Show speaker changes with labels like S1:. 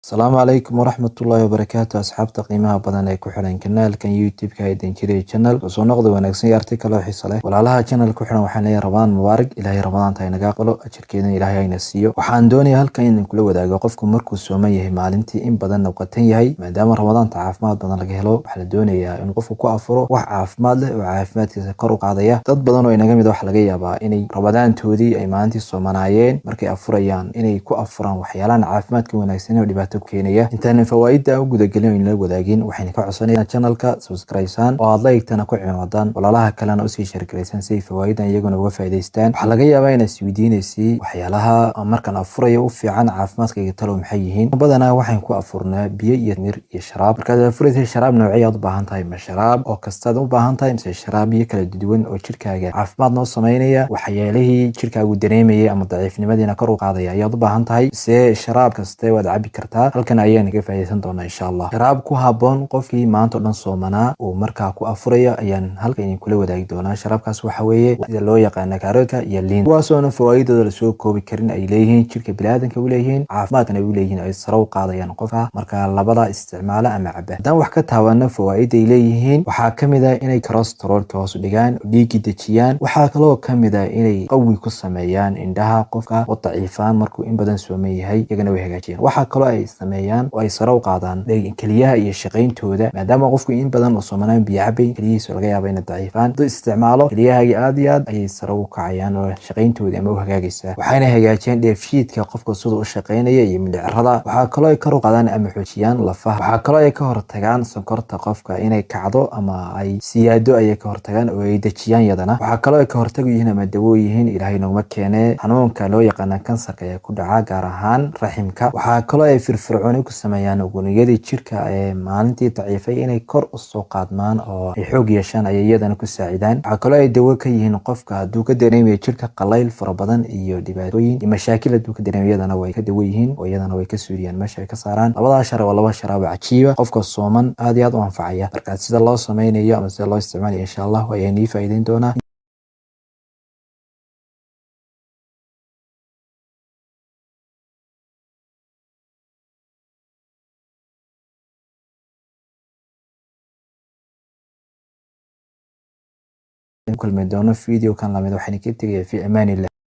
S1: Asalaamu calaykum waraxmatullaahi wabarakaatu asxaabta qiimaha badan ee ku xiran kanaalkan youtube-ka haydan jiray channel soo noqda wanaagsan iyo arti kale oo xiiso leh walaalaha channel ku xiran waxaan leeyahay Ramadaan mubaarak ilaahay ramadaanta ay naga aqbalo ajirkeedana ilaahay ayna siiyo waxaan doonayaa halkan in kula wadaago qofku markuu sooman yahay maalintii in badan noqotan yahay maadaama ramadaanta caafimaad badan laga helo waxa la doonayaa in qofku ku afuro wax caafimaad leh oo caafimaadkiisa kor u qaadaya dad badan oo inaga mid ah waxa laga yaabaa inay ramadaantoodii ay maalintii soomanaayeen markay afurayaan inay ku afuraan waxyaalaan caafimaadka wanaagsan oo dhibaato keenaya intaan fawaa'idda u gudagelin in la wadaagin waxaan ka codsanayaa channelka subscribe-san oo aad like-tana ku cimaadaan walaalaha kalena u sii share gareysan si fawaa'iddan iyaguna uga faa'iideystaan waxa laga yaabaa inaad isweydiinaysi waxyaalaha markaan afurayo u fiican caafimaadkayga talo maxay yihiin badanaa waxaan ku afurnaa biyo iyo mir iyo sharaab markaad afuraysid sharaab noocyo aad u baahan tahay ma sharaab oo kastaad u baahan tahay mise sharaab iyo kala duwan oo jirkaaga caafimaad noo sameynaya waxyaalihii jirkaagu dareemayay ama daciifnimadiina kor u qaadaya ayaad u baahan tahay se sharaab kaste waad cabi kartaa halkan ayaan ka faa'iideysan doonaa insha Allah sharaab ku haboon qofkii maanta dhan soomanaa oo markaa ku afuraya ayaan halkan idin kula wadaagi doonaa sharaabkaas waxa weeye sida loo yaqaan karoodka iyo liin kuwaasoo fawaa'idooda la soo koobi karin ay leeyihiin jirka bini'aadamka u leeyihiin caafimaadna u leeyihiin ay sare u qaadayaan qofka marka labada isticmaala ama caba haddaan wax ka taabano fawaa'ida ay leeyihiin waxaa kamid ah inay cholesterolka hoos u dhigaan dhiigga dejiyaan waxaa kaloo kamid ah inay qawi ku sameeyaan indhaha qofka oo daciifaan markuu in badan sooman yahay iyagana way hagaajiyaan waxaa kaloo ay sameeyaan oo ay sare u qaadaan keliyaha iyo shaqayntooda maadaama qofku in badan oo soomanaan biyo cabay keliyihiisa laga yaabo inay daciifaan hadduu isticmaalo keliyahaga aad iyo aad ayay sare u kacayaan oo shaqayntooda ama u hagaagaysaa waxayna hagaajiyaan dheefshiidka qofka sida u shaqaynaya iyo mindhicrada waxaa kaloo ay kor u qaadaan ama xoojiyaan lafaha waxaa kaloo ay ka hortagaan sonkorta qofka inay kacdo ama ay siyaado ayay ka hortagaan oo ay dejiyaan yadana waxaa kaloo ay ka hortag yihiin ama dawo yihiin ilaahay nooma keenee xanuunka loo yaqaana kansarka ee ku dhaca gaar ahaan raximka waxaa kaloo ay firfircooni ku sameeyaan unugyadii jirka ee maalintii daciifay inay kor u soo qaadmaan oo ay xoog yeeshaan ayay iyadana ku saacidaan waxaa kaloo ay dawo ka yihiin qofka hadduu ka dareemayo jirka qalayl fara badan iyo dhibaatooyin iyo mashaakil hadduu ka dareemayo iyadana way ka dawo yihiin oo iyadana way ka suuriyaan meesha ay ka saaraan labadaa shar waa laba sharaab cajiiba qofka sooman aad iyo aad u anfacaya marka sida loo sameynayo ama sida loo isticmaalayo insha Allah ayaan ii faa'iideyn doonaa kulmi doono video kan lamid waxaan ka tagay fi amaanillah